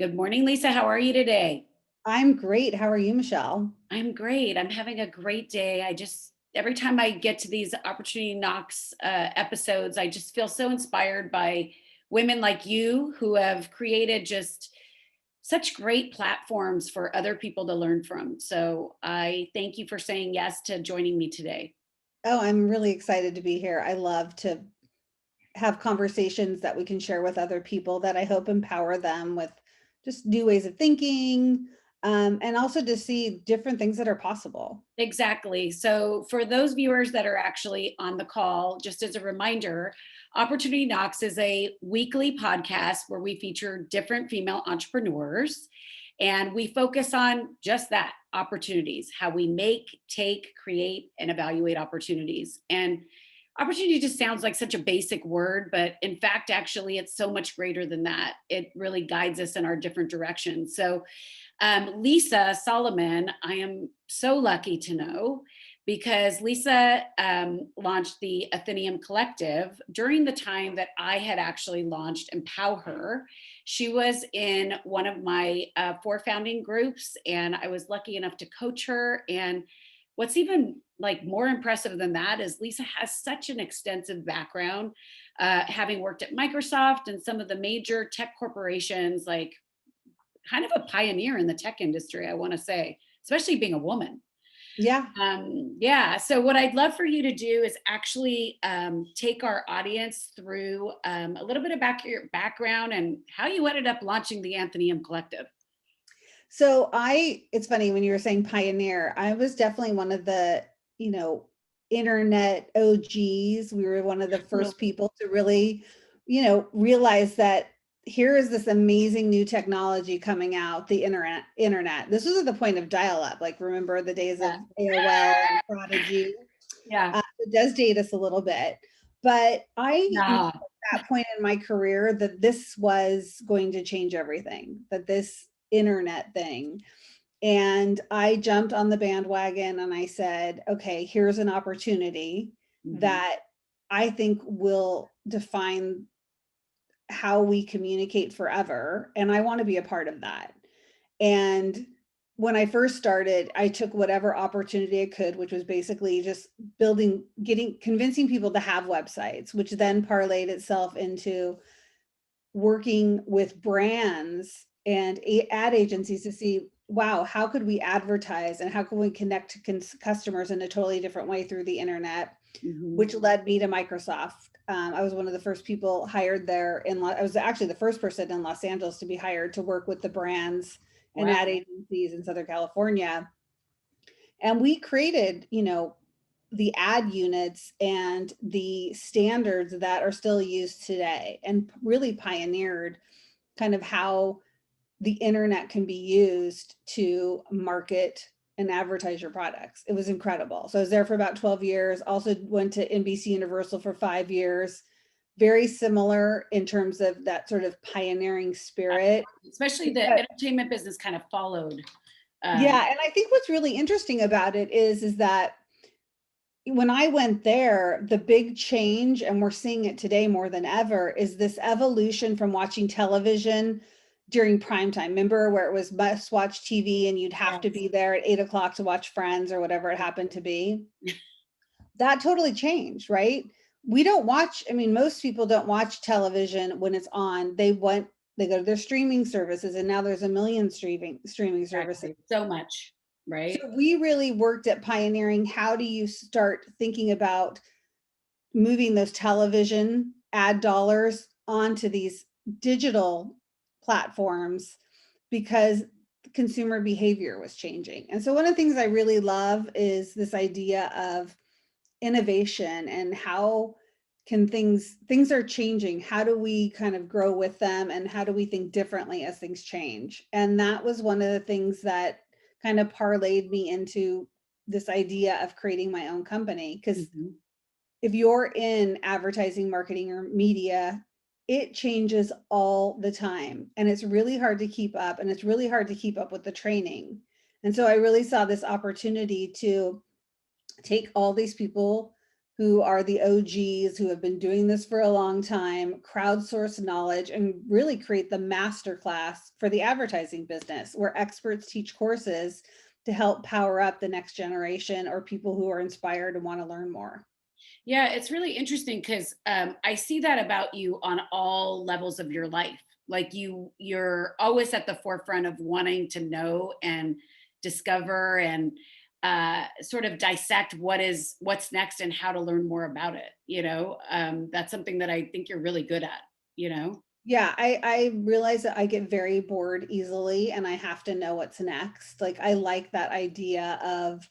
Good morning, Lisa. How are you today? I'm great. How are you, Michelle? I'm great. I'm having a great day. Every time I get to these Opportunity Knocks episodes, I just feel so inspired by women like you who have created just such great platforms for other people to learn from. So I thank you for saying yes to joining me today. Oh, I'm really excited to be here. I love to have conversations that we can share with other people that I hope empower them with just new ways of thinking, and also to see different things that are possible. Exactly. So, for those viewers that are actually on the call, just as a reminder, Opportunity Knocks is a weekly podcast where we feature different female entrepreneurs and we focus on just that opportunities, how we make, take, create, and evaluate opportunities. And opportunity just sounds like such a basic word, but in fact, actually, it's so much greater than that. It really guides us in our different directions. So, Lisa Solomon, I am so lucky to know because Lisa launched the Antheneum Collective during the time that I had actually launched Empower Her. She was in one of my four founding groups, and I was lucky enough to coach her. And what's even like more impressive than that is Lisa has such an extensive background, having worked at Microsoft and some of the major tech corporations like kind of a pioneer in the tech industry, I want to say, especially being a woman. Yeah. Yeah. So, what I'd love for you to do is actually take our audience through a little bit about your background and how you ended up launching the Antheneum Collective. It's funny when you were saying pioneer, I was definitely one of the, you know, internet OGs. We were one of the Really? first people to really, realize that here is this amazing new technology coming out, the internet. This was at the point of dial-up. Like remember the days of AOL and Prodigy. Yeah. It does date us a little bit, but I knew Yeah. at that point in my career that this was going to change everything, that this internet thing. And I jumped on the bandwagon and I said, okay, here's an opportunity Mhm. that I think will define how we communicate forever. And I want to be a part of that. And when I first started, I took whatever opportunity I could, which was basically just convincing people to have websites, which then parlayed itself into working with brands and ad agencies to see, wow, how could we advertise and how can we connect to customers in a totally different way through the internet, Mhm. which led me to Microsoft. I was one of the first people hired there I was actually the first person in Los Angeles to be hired to work with the brands and Wow. ad agencies in Southern California. And we created, the ad units and the standards that are still used today and really pioneered kind of how the internet can be used to market and advertise your products. It was incredible. So I was there for about 12 years, also went to NBC Universal for 5 years. Very similar in terms of that sort of pioneering spirit. Especially the Because, entertainment business kind of followed. yeah, and I think what's really interesting about it is that when I went there, the big change, and we're seeing it today more than ever, is this evolution from watching television during prime time. Remember where it was must watch TV and you'd have to Yes. be there at 8 o'clock to watch Friends or whatever it happened to be? That totally changed, right? We don't watch, I mean, most people don't watch television when it's on. They go to their streaming services, and now there's a million streaming services. Exactly. So much, So right? we really worked at pioneering how do you start thinking about moving those television ad dollars onto these digital platforms because consumer behavior was changing. And so one of the things I really love is this idea of innovation and how can things are changing. How do we kind of grow with them and how do we think differently as things change? And that was one of the things that kind of parlayed me into this idea of creating my own company because Mhm. if you're in advertising, marketing, or media, it changes all the time. And it's really hard to keep up. And it's really hard to keep up with the training. And so I really saw this opportunity to take all these people who are the OGs, who have been doing this for a long time, crowdsource knowledge, and really create the masterclass for the advertising business, where experts teach courses to help power up the next generation or people who are inspired and want to learn more. Yeah, it's really interesting because I see that about you on all levels of your life. Like you're always at the forefront of wanting to know and discover and sort of dissect what's next and how to learn more about it. That's something that I think you're really good at. You know. Yeah, I realize that I get very bored easily and I have to know what's next. Like I like that idea of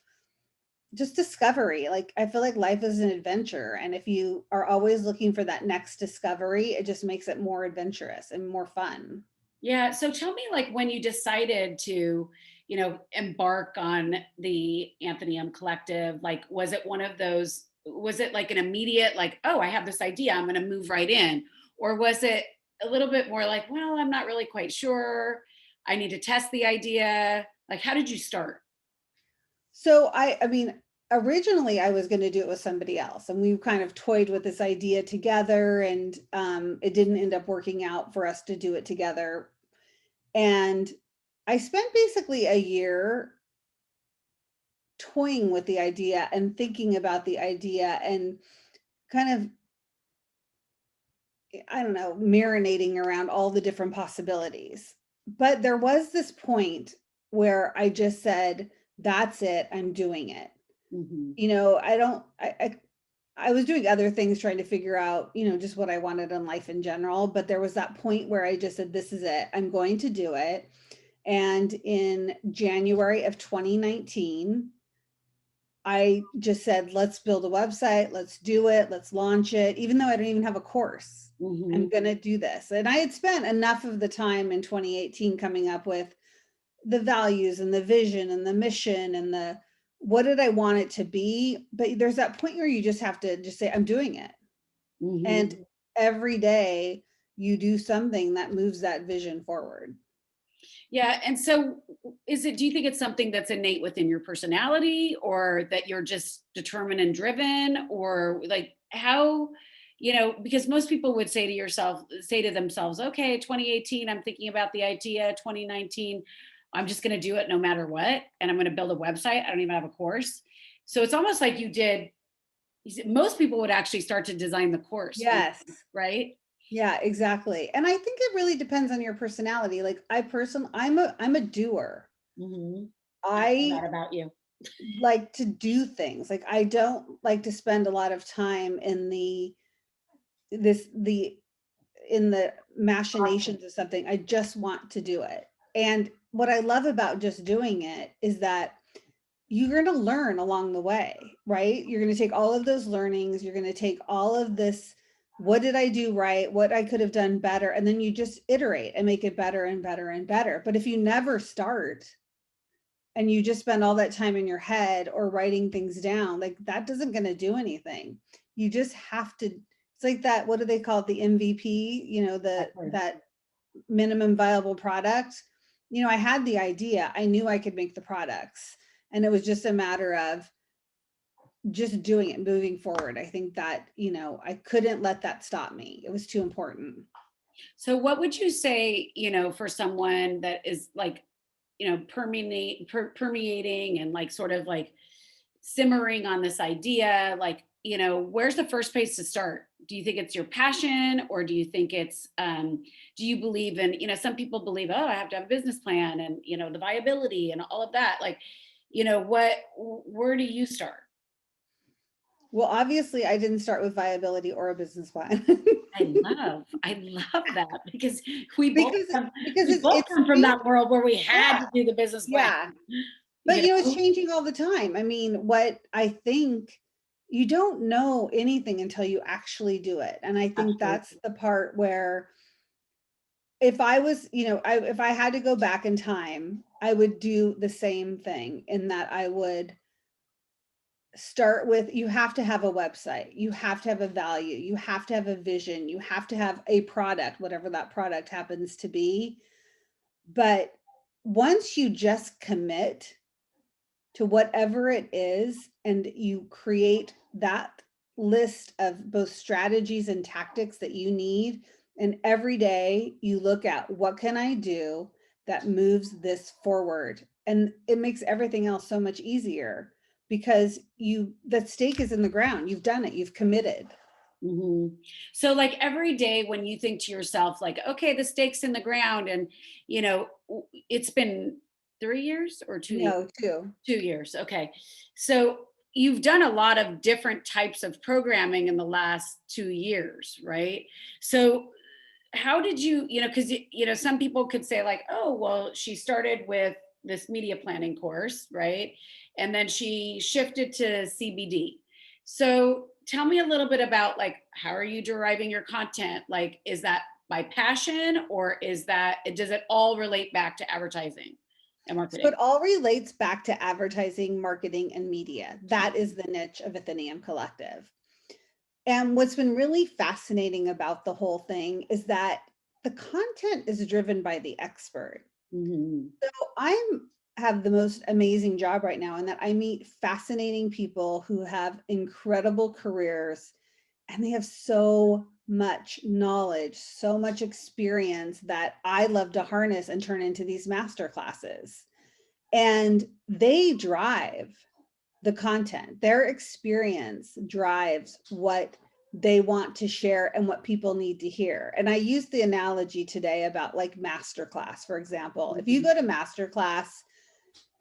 just discovery. Like I feel like life is an adventure, and if you are always looking for that next discovery, it just makes it more adventurous and more fun. Yeah. So tell me, like, when you decided to, embark on the Antheneum Collective, like, was it one of those, was it like an immediate, like, oh, I have this idea, I'm going to move right in? Or was it a little bit more like, well, I'm not really quite sure. I need to test the idea. Like, how did you start? So I mean, originally I was going to do it with somebody else, and we kind of toyed with this idea together, and it didn't end up working out for us to do it together. And I spent basically a year toying with the idea and thinking about the idea and kind of, I don't know, marinating around all the different possibilities. But there was this point where I just said, that's it, I'm doing it. Hmm. I don't, I was doing other things trying to figure out, just what I wanted in life in general. But there was that point where I just said, this is it, I'm going to do it. And in January of 2019, I just said, let's build a website, let's do it, let's launch it, even though I don't even have a course. I'm Hmm. going to do this. And I had spent enough of the time in 2018 coming up with the values and the vision and the mission and the what did I want it to be. But there's that point where you just have to just say, I'm doing it. And Hmm. every day you do something that moves that vision forward. Yeah. And so do you think it's something that's innate within your personality, or that you're just determined and driven, or like how, because most people would say to themselves, okay, 2018, I'm thinking about the idea, 2019, I'm just going to do it no matter what. And I'm going to build a website. I don't even have a course. So it's almost like most people would actually start to design the course, Yes. right? Yeah, exactly. And I think it really depends on your personality. Like I'm a doer. Hmm. I know I that about you. like to do things. Like I don't like to spend a lot of time in this the the machinations of something. I just want to do it. And what I love about just doing it is that you're going to learn along the way, right? You're going to take all of those learnings, you're going to take all of this, what did I do right? What I could have done better, and then you just iterate and make it better and better and better. But if you never start, and you just spend all that time in your head or writing things down, like that doesn't going to do anything. You just have to, it's like that, what do they call it, the MVP, that minimum viable product. I had the idea, I knew I could make the products, and it was just a matter of just doing it, moving forward. I think that, I couldn't let that stop me. It was too important. So what would you say, for someone that is like, permeating and like sort of like simmering on this idea, like, where's the first place to start? Do you think it's your passion, or do you think it's do you believe in, some people believe, oh, I have to have a business plan and, the viability and all of that. Like, where do you start? Well, obviously I didn't start with viability or a business plan. I love that because we both because come because we both it's come from changed. that world where we had Yeah, to do the business plan. yeah. But You it's know? changing all the time. I mean, what I think, you don't know anything until you actually do it. And I think that's Absolutely. the part where if I was, if I had to go back in time, I would do the same thing, in that I would start with, you have to have a website, you have to have a value, you have to have a vision, you have to have a product, whatever that product happens to be. But once you just commit to whatever it is and you create that list of both strategies and tactics that you need. And every day you look at what can I do that moves this forward? And it makes everything else so much easier because the stake is in the ground. You've done it, you've committed. Mhm. So like every day when you think to yourself, like, okay, the stake's in the ground, and it's been 3 years or 2 years? No, too. 2 years. Okay. So you've done a lot of different types of programming in the last 2 years, right? So how did because some people could say like, oh, well, she started with this media planning course, right? And then she shifted to CBD. So tell me a little bit about like, how are you deriving your content? Like, is that by passion, or does it all relate back to advertising and So marketing? it all relates back to advertising, marketing, and media. That is the niche of Atheneum Collective. And what's been really fascinating about the whole thing is that the content is driven by the expert. Mhm. So I'm have the most amazing job right now in that I meet fascinating people who have incredible careers, and they have so much knowledge, so much experience that I love to harness and turn into these master classes. And they drive the content. Their experience drives what they want to share and what people need to hear. And I used the analogy today about like masterclass, for example. If you Mhm. go to masterclass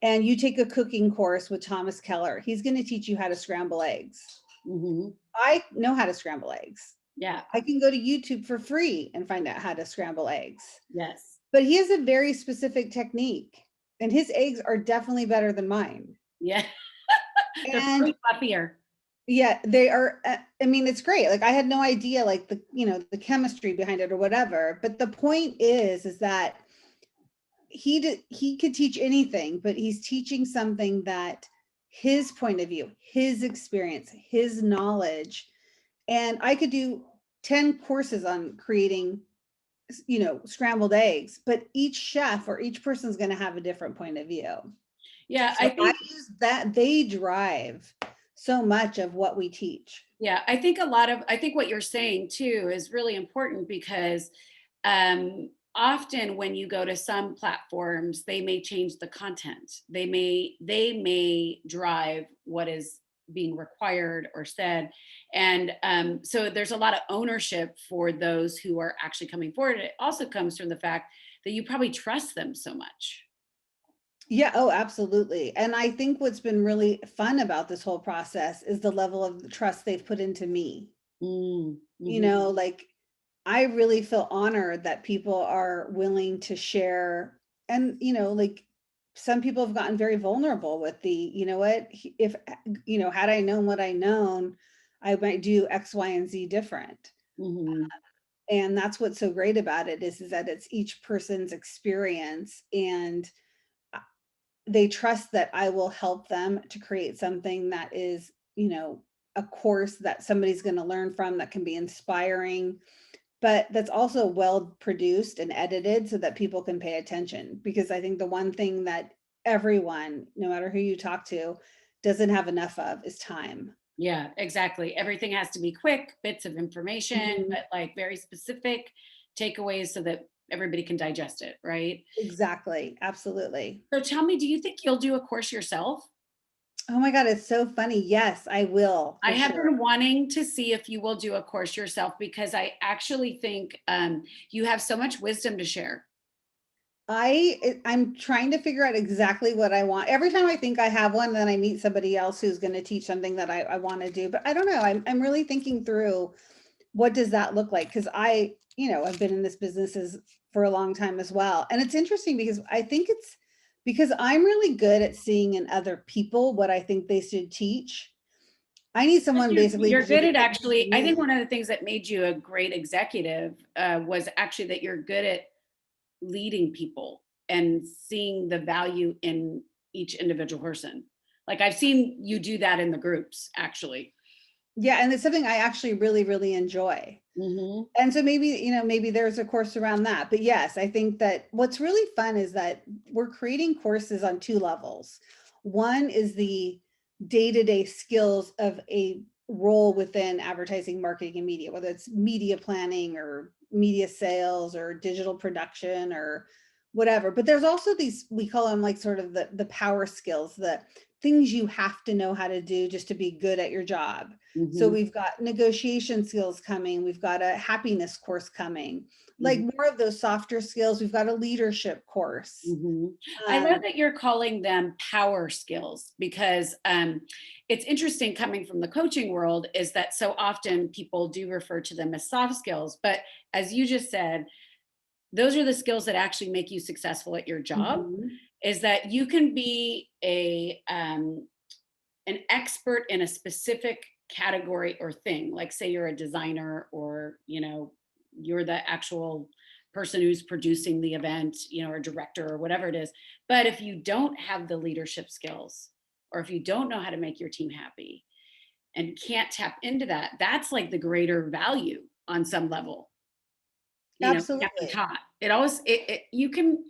and you take a cooking course with Thomas Keller, he's going to teach you how to scramble eggs. Mhm. I know how to scramble eggs. Yeah. I can go to YouTube for free and find out how to scramble eggs. Yes. But he has a very specific technique, and his eggs are definitely better than mine. Yeah. They're And probably fluffier. yeah, they are. I mean, it's great. Like I had no idea, like the chemistry behind it or whatever. But the point is that he could teach anything, but he's teaching something that his point of view, his experience, his knowledge, and I could do 10 courses on creating, scrambled eggs, but each chef or each person's going to have a different point of view. Yeah, So I use that. They drive so much of what we teach. I think what you're saying too is really important because often when you go to some platforms, they may change the content. They may drive what is being required or said, and so there's a lot of ownership for those who are actually coming forward. It also comes from the fact that you probably trust them so much. Yeah, oh, absolutely. And I think what's been really fun about this whole process is the level of trust they've put into me. Mm, You mhm. know, like I really feel honored that people are willing to share. And, like some people have gotten very vulnerable with if, had I known what I known, I might do X, Y, and Z different. Mhm. And that's what's so great about it is that it's each person's experience, and they trust that I will help them to create something that is, a course that somebody's going to learn from, that can be inspiring, but that's also well produced and edited so that people can pay attention. Because I think the one thing that everyone, no matter who you talk to, doesn't have enough of is time. Yeah, exactly. Everything has to be quick, bits of information, Mhm. but like very specific takeaways so that everybody can digest it, right? Exactly. Absolutely. So tell me, do you think you'll do a course yourself? Oh my God, it's so funny. Yes, I will I for have sure. been wanting to see if you will do a course yourself because I actually think you have so much wisdom to share. I'm trying to figure out exactly what I want. Every time I think I have one, then I meet somebody else who's going to teach something that I want to do. But I don't know. I'm really thinking through what does that look like? Because I've been in this for a long time as well. And it's interesting because I think it's because I'm really good at seeing in other people what I think they should teach. I need But someone You're, basically you're to do good the at same thing for actually, I think me. one of the things that made you a great executive was actually that you're good at leading people and seeing the value in each individual person. Like I've seen you do that in the groups actually. Yeah, and it's something I actually really, really enjoy. Hmm. And so maybe there's a course around that. But yes, I think that what's really fun is that we're creating courses on two levels. One is the day-to-day skills of a role within advertising, marketing, and media, whether it's media planning or media sales or digital production or whatever. But there's also these, we call them like sort of the power skills, the things you have to know how to do just to be good at your job. So Mhm, we've got negotiation skills coming. We've got a happiness course coming, like mhm, more of those softer skills. We've got a leadership course. mhm. I love Um, that you're calling them power skills because it's interesting coming from the coaching world is that so often people do refer to them as soft skills. But as you just said, those are the skills that actually make you successful at your job. mhm. Is that you can be an expert in a specific category or thing, like say you're a designer or you're the actual person who's producing the event, or director or whatever it is. But if you don't have the leadership skills, or if you don't know how to make your team happy and can't tap into that, that's like the greater value on some level. Can't be Absolutely. taught. It always it you can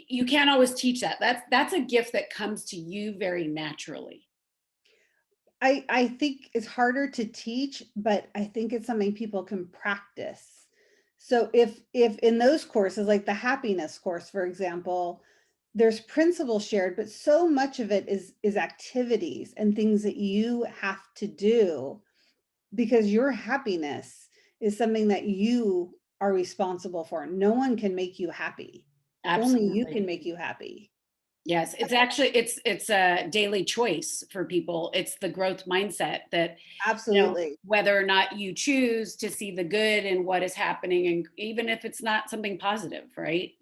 you can't always teach that. That's a gift that comes to you very naturally. I think it's harder to teach, but I think it's something people can practice. So if in those courses, like the happiness course, for example, there's principles shared, but so much of it is activities and things that you have to do because your happiness is something that you are responsible for. No one can make you happy. Only you Absolutely. can make you happy. Yes, it's actually it's a daily choice for people. It's the growth mindset that, Absolutely. whether or not you choose to see the good in what is happening, and even if it's not something positive, right?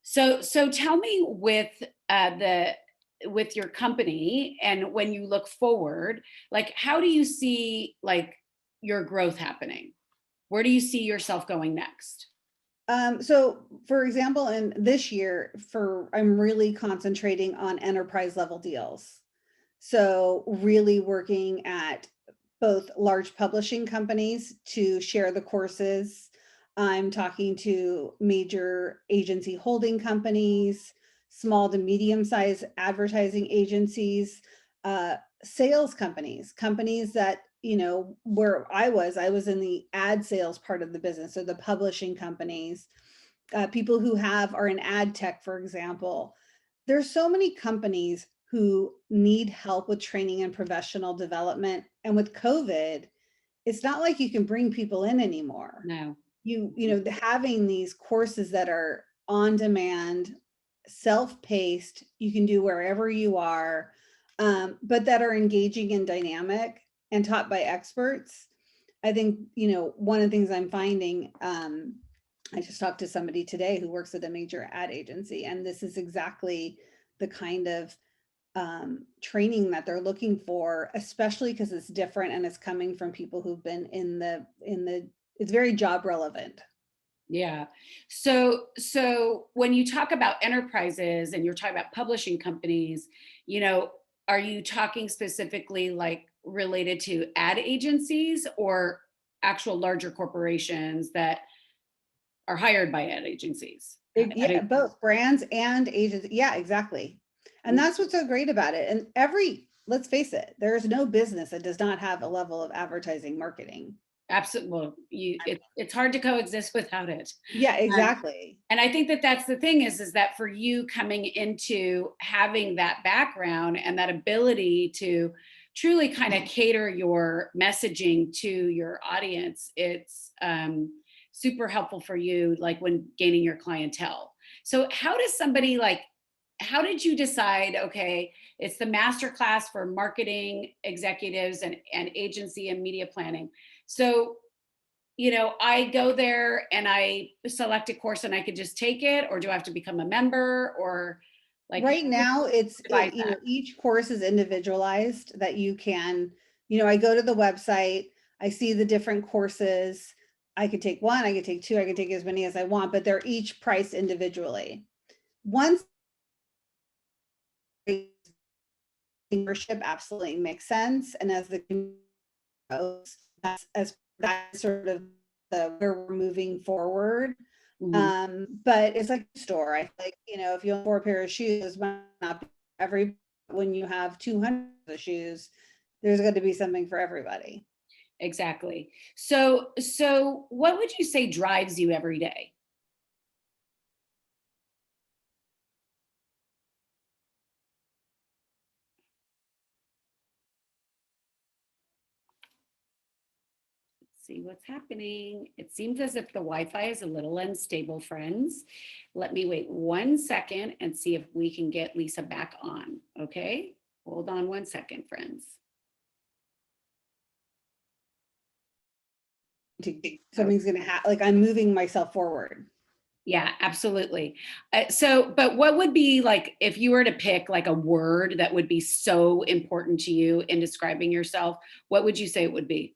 So tell me the with your company and when you look forward, like how do you see like your growth happening? Where do you see yourself going next? So for example, in this year, I'm really concentrating on enterprise level deals. So really working at both large publishing companies to share the courses. I'm talking to major agency holding companies, small to medium sized advertising agencies, sales companies, companies that, where I was in the ad sales part of the business. So the publishing companies, people who are in ad tech, for example. There's so many companies who need help with training and professional development. And with COVID, it's not like you can bring people in anymore. No. Having these courses that are on demand, self-paced, you can do wherever you are, but that are engaging and dynamic and taught by experts. I think, one of the things I'm finding, I just talked to somebody today who works at a major ad agency, and this is exactly the kind of training that they're looking for, especially because it's different and it's coming from people who've been it's very job relevant. Yeah. So when you talk about enterprises and you're talking about publishing companies, are you talking specifically like related to ad agencies or actual larger corporations that are hired by ad agencies? Yeah, both brands and agents. Yeah, exactly. And Mm, that's what's so great about it. And let's face it, there is no business that does not have a level of advertising marketing. absolutely. Well, it's hard to coexist without it. Yeah, Um, exactly. and I think that that's the thing is that for you coming into having that background and that ability to truly kind of cater your messaging to your audience, it's super helpful for you, like when gaining your clientele. So how does somebody like, how did you decide, okay, it's the master class for marketing executives and agency and media planning. So I go there and I select a course and I could just take it, or do I have to become a member, or like how Right would now, you advise that? each course is individualized that I go to the website, I see the different courses. I could take one, I could take two, I could take as many as I want, but they're each priced individually. Once the membership absolutely makes sense, and as the community grows, that's sort of where we're moving forward. Mhm. But it's like a store. I feel like, if you have 4 pair of shoes, might not be every when you have 200 of shoes, there's going to be something for everybody. Exactly. So what would you say drives you every day? See what's happening. It seems as if the Wi-Fi is a little unstable, friends. Let me wait 1 second and see if we can get Lisa back on. Okay, hold on 1 second, friends. Something's going to happen. Like, I'm moving myself forward. Yeah, absolutely. But what would be like if you were to pick like a word that would be so important to you in describing yourself? What would you say it would be?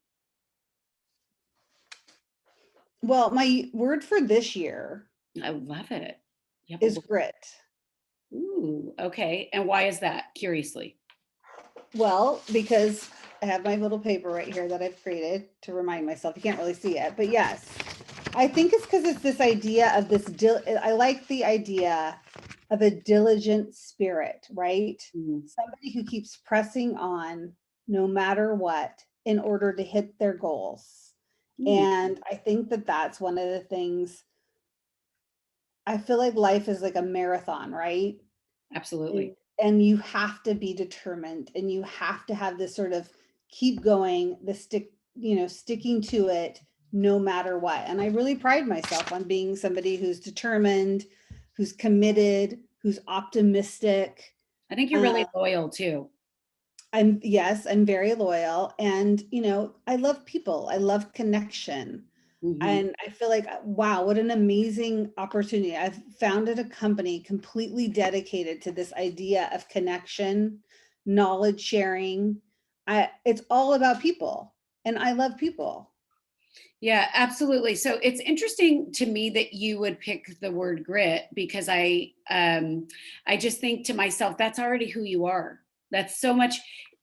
Well, my word for this year I love it. You have is grit. Ooh, okay. And why is that? Curiously. Well, because I have my little paper right here that I've created to remind myself. You can't really see it, but yes, I think it's because it's this idea of this, I like the idea of a diligent spirit, right? Mm. Somebody who keeps pressing on no matter what in order to hit their goals. And I think that that's one of the things. I feel like life is like a marathon, right? Absolutely. And you have to be determined, and you have to have this sort of keep going, the sticking to it no matter what. And I really pride myself on being somebody who's determined, who's committed, who's optimistic. I think you're really loyal too. I'm very loyal, and I love people. I love connection. Mhm. And I feel like, wow, what an amazing opportunity. I've founded a company completely dedicated to this idea of connection, knowledge sharing. It's all about people, and I love people. Yeah, absolutely. So it's interesting to me that you would pick the word grit because I just think to myself, that's already who you are. That's so much,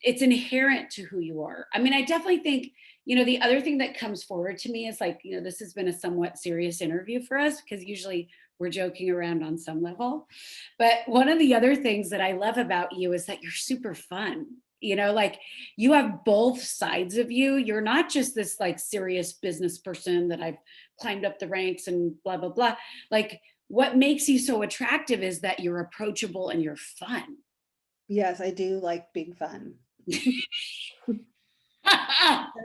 it's inherent to who you are. I mean, I definitely think, the other thing that comes forward to me is like, this has been a somewhat serious interview for us because usually we're joking around on some level. But one of the other things that I love about you is that you're super fun. Like you have both sides of you. You're not just this like serious business person that I've climbed up the ranks and blah, blah, blah. Like what makes you so attractive is that you're approachable and you're fun. Yes, I do like being fun.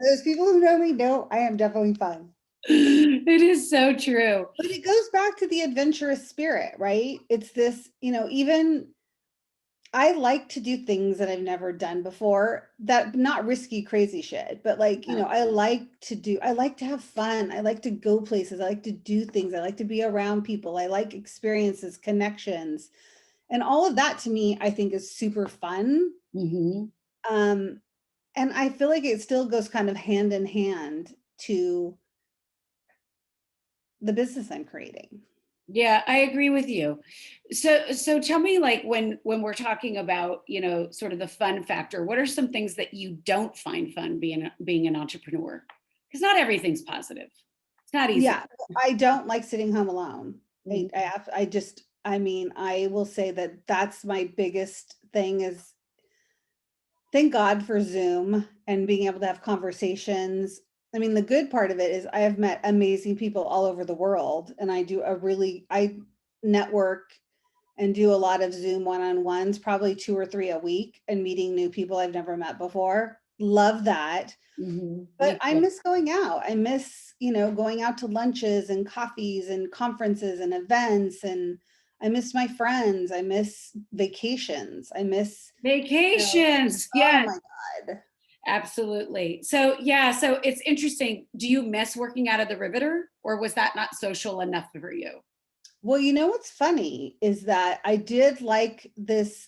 Those people who know me know I am definitely fun. It is so true. But it goes back to the adventurous spirit, right? It's this, even I like to do things that I've never done before, that not risky, crazy shit, but like, I like to have fun. I like to go places. I like to do things. I like to be around people. I like experiences, connections, and all of that to me, I think is super fun. Mm-hmm. And I feel like it still goes kind of hand in hand to the business I'm creating. Yeah, I agree with you. So tell me, like when we're talking about, sort of the fun factor, what are some things that you don't find fun being an entrepreneur? Because not everything's positive. It's not easy. Yeah, I don't like sitting home alone. Mhm. I mean, I will say that that's my biggest thing is, thank God for Zoom and being able to have conversations. I mean, the good part of it is I have met amazing people all over the world, and I network and do a lot of Zoom one-on-ones, probably 2 or 3 a week, and meeting new people I've never met before. Love that. Mhm. But I miss going out. I miss, going out to lunches and coffees and conferences and events, and I miss my friends. I miss vacations. I miss, Vacations. oh Yeah, my God. absolutely. So yeah, so it's interesting. Do you miss working out of the Riveter, or was that not social enough for you? Well, what's funny is that I did like this,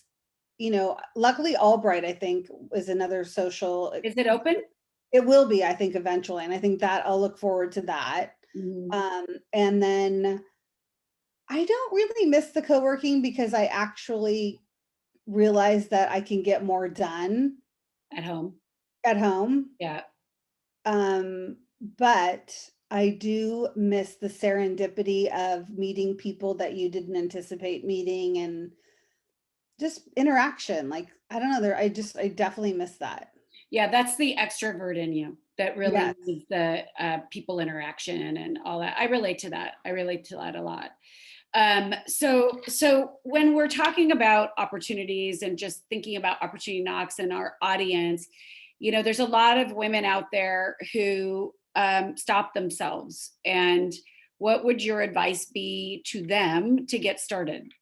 luckily Albright, I think, is another social. Is it open? It will be, I think, eventually. And I think that I'll look forward to that. Mhm. And then I don't really miss the co-working because I actually realize that I can get more done At home. at home. Yeah. But I do miss the serendipity of meeting people that you didn't anticipate meeting, and just interaction. Like, I don't know, I definitely miss that. Yeah, that's the extrovert in you that really Yes. needs the people interaction and all that. I relate to that. I relate to that a lot. So when we're talking about opportunities and just thinking about opportunity knocks and our audience, there's a lot of women out there who stop themselves. And what would your advice be to them to get started?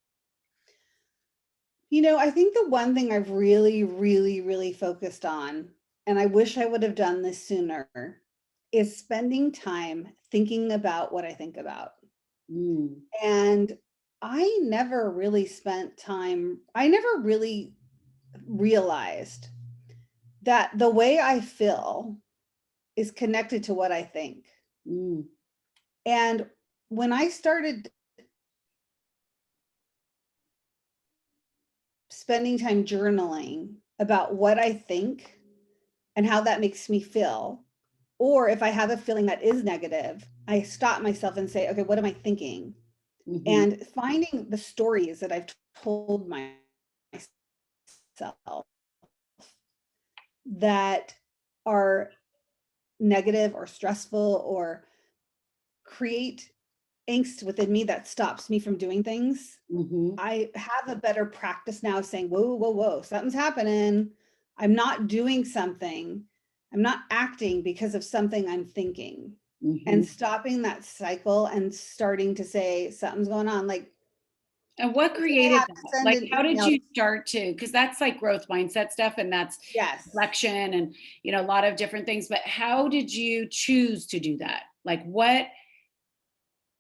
I think the one thing I've really, really, really focused on, and I wish I would have done this sooner, is spending time thinking about what I think about. Mm, And I never really spent time, I never really realized that the way I feel is connected to what I think. mm, And when I started spending time journaling about what I think and how that makes me feel, or if I have a feeling that is negative, I stop myself and say, okay, what am I thinking? mhm, And finding the stories that I've told myself that are negative or stressful or create angst within me that stops me from doing things. mhm, I have a better practice now of saying, whoa, whoa, whoa, something's happening. I'm not doing something. I'm not acting because of something I'm thinking. And mhm. stopping that cycle and starting to say something's going on. Like And what if I created have to that? send Like, an how did email, you start to, because that's like growth mindset stuff and that's yes. reflection and, a lot of different things, but how did you choose to do that? Like, what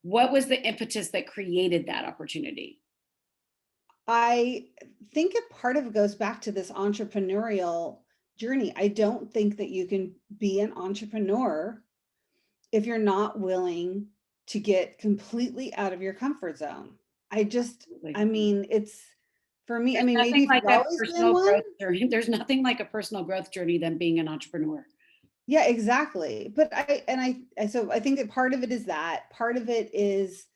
was the impetus that created that opportunity? I think a part of it goes back to this entrepreneurial journey. I don't think that you can be an entrepreneur if you're not willing to get completely out of your comfort zone. Absolutely. I mean, it's for me, I There's mean, maybe nothing if like you've a always been personal one. growth journey. There's nothing like a personal growth journey than being an entrepreneur. Yeah, exactly. But so I think that part of it is that part of it is,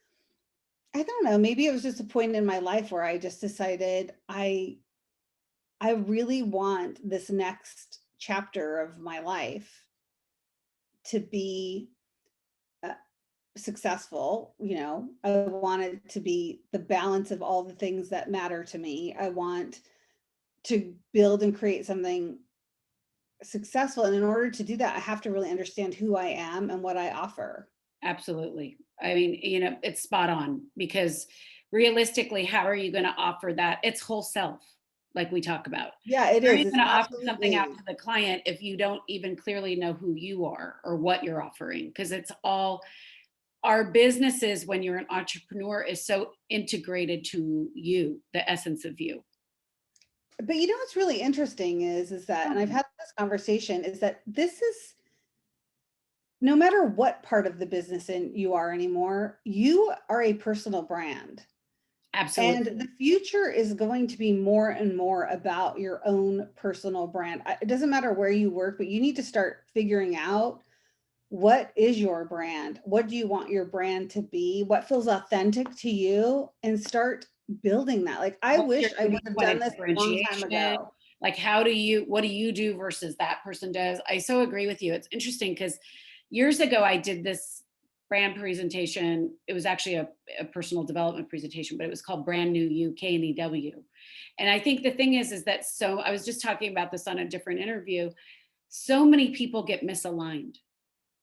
I don't know, maybe it was just a point in my life where I just decided I really want this next chapter of my life to be uh, successful. I want it to be the balance of all the things that matter to me. I want to build and create something successful. And in order to do that, I have to really understand who I am and what I offer. Absolutely. I mean, it's spot on because realistically, how are you going to offer that? It's whole self, like we talk about. Yeah, it How are is. you It's going to offer something out absolutely. to the client if you don't even clearly know who you are or what you're offering? Because it's all our businesses, when you're an entrepreneur, is so integrated to you, the essence of you. But what's really interesting is that, and I've had this conversation, is that this is no matter what part of the business in you are anymore, you are a personal brand. And Absolutely. the future is going to be more and more about your own personal brand. It doesn't matter where you work, but you need to start figuring out what is your brand? What do you want your brand to be? What feels authentic to you? And start building that. Like, I What's your wish I would unique have point done of this a long time differentiation? ago. Like, what do you do versus that person does? I so agree with you. It's interesting because years ago I did this brand presentation. It was actually a personal development presentation, but it was called Brand New You, KNEW. And I think the thing is that I was just talking about this on a different interview. So many people get misaligned.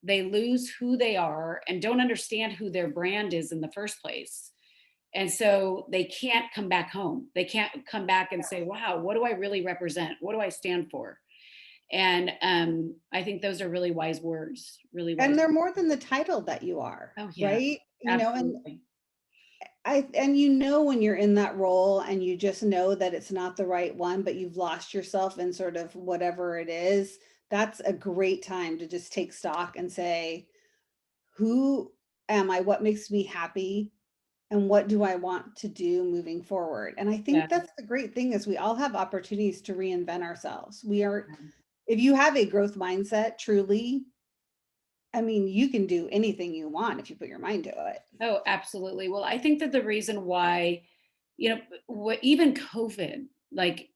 They lose who they are and don't understand who their brand is in the first place. And so they can't come back home. They can't come back and say, wow, what do I really represent? What do I stand for? And I think those are really wise words, really And wise. they're more than the title that you are, Oh, yeah, right? And absolutely. when you're in that role and you just know that it's not the right one, but you've lost yourself in sort of whatever it is, that's a great time to just take stock and say, who am I? What makes me happy? And what do I want to do moving forward? And I Yeah. think that's the great thing is we all have opportunities to reinvent ourselves. If you have a growth mindset, truly, I mean, you can do anything you want if you put your mind to it. Oh, absolutely. Well, I think that the reason why, even COVID, like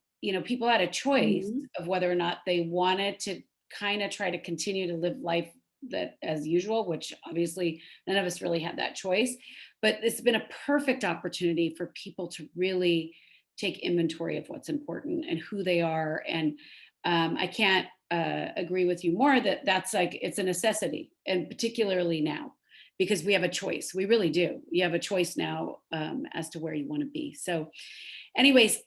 people had a choice Mhm. of whether or not they wanted to kind of try to continue to live life that as usual, which obviously none of us really had that choice. But it's been a perfect opportunity for people to really take inventory of what's important and who they are. And I can't agree with you more that that's like, it's a necessity, and particularly now, because we have a choice. We really do. You have a choice now as to where you want to be. So, anyways,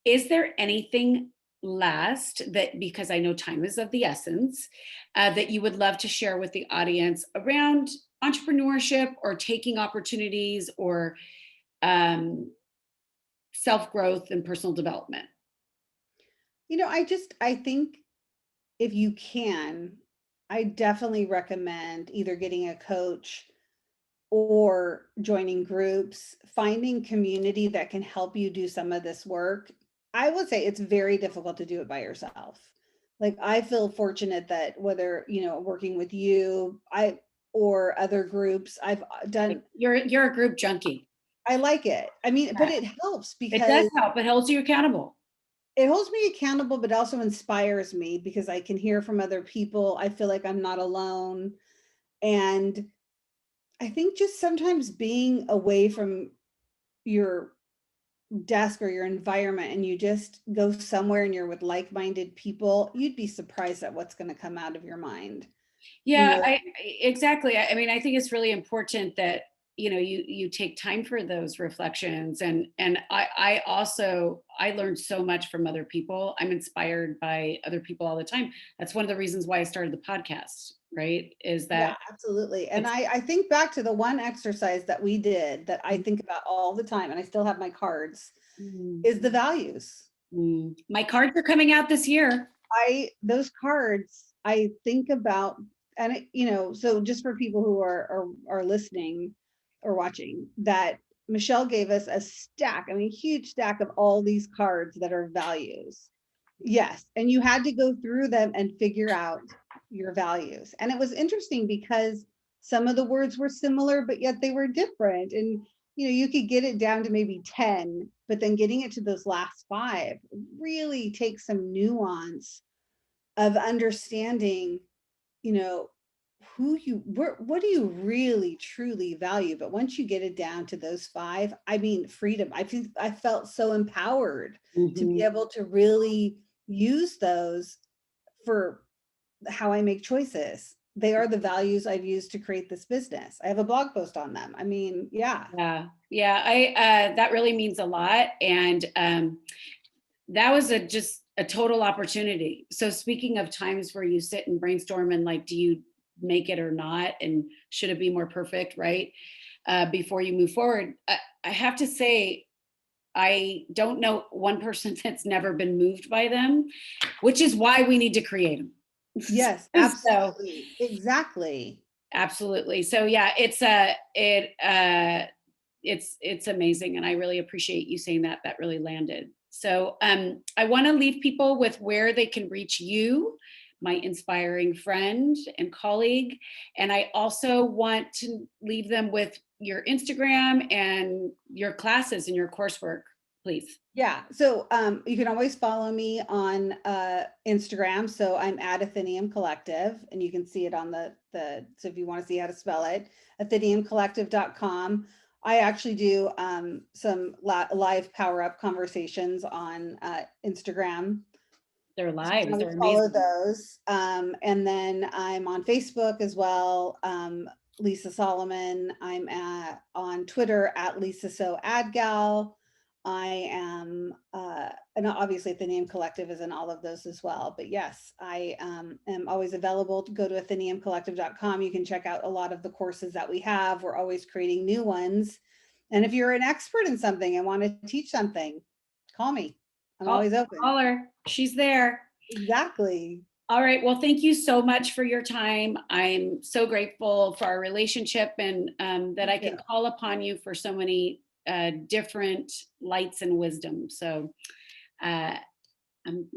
is there anything last that, because I know time is of the essence, that you would love to share with the audience around entrepreneurship or taking opportunities or um, self growth and personal development? I think if you can, I definitely recommend either getting a coach or joining groups, finding community that can help you do some of this work. I would say it's very difficult to do it by yourself. Like I feel fortunate that whether, working with you, or other groups, I've Like, done, you're a group junkie. I like it. I mean, but Yeah, it helps it does because help. It holds you accountable. it holds me accountable, but also inspires me because I can hear from other people. I feel like I'm not alone. And I think just sometimes being away from your desk or your environment and you just go somewhere and you're with like-minded people, you'd be surprised at what's going to come out of your mind. You Yeah, know, exactly. I mean, I think it's really important that you take time for those reflections, and I also I learned so much from other people. I'm inspired by other people all the time. That's one of the reasons why I started the podcast. Right? Is yeah, that absolutely. And it's I think back to the one exercise that we did that I think about all the time, and I still have my cards, Mm, is the values. my cards are coming out this year. Those cards, I think about, and so just for people who are listening or watching, that Michelle gave us a stack, I mean, a huge stack of all these cards that are values. Yes, and you had to go through them and figure out your values. And it was interesting because some of the words were similar, but yet they were different. And you could get it down to maybe 10, but then getting it to those last five really takes some nuance of understanding, you know, what do you really truly value. But once you get it down to those five, I mean, freedom. I think I felt so empowered to be Mhm. able to really use those for how I make choices. They are the values I've used to create this business. I have a blog post on them. I mean, yeah. Yeah, yeah. I that really means a lot, and that was just a total opportunity. So speaking of times where you sit and brainstorm and like, do you make it or not? And should it be more perfect, right? Before you move forward. I have to say, I don't know one person that's never been moved by them, which is why we need to create them. Yes, So absolutely. Exactly. absolutely. So yeah, it's amazing, and I really appreciate you saying that. That really landed. So I want to leave people with where they can reach you, my inspiring friend and colleague, and I also want to leave them with your Instagram and your classes and your coursework, please. Yeah. So you can always follow me on Instagram. So I'm at Athenium Collective, and you can see it on the so if you want to see how to spell it, atheniumcollective.com. I actually do some live power up conversations on Instagram. Their So you can lives, always they're follow amazing. those. And then I'm on Facebook as well. Lisa Solomon. I'm on Twitter at Lisa So Ad Gal. I am, and obviously Athenium Collective is in all of those as well. But yes, I am always available to go to atheniumcollective.com. You can check out a lot of the courses that we have. We're always creating new ones. And if you're an expert in something and want to teach something, call me. I'm Call, always open. call her. She's there. Exactly. All right. Well, thank you so much for your time. I'm so grateful for our relationship, and that I Yeah. can call upon you for so many different lights and wisdom. So uh, I'm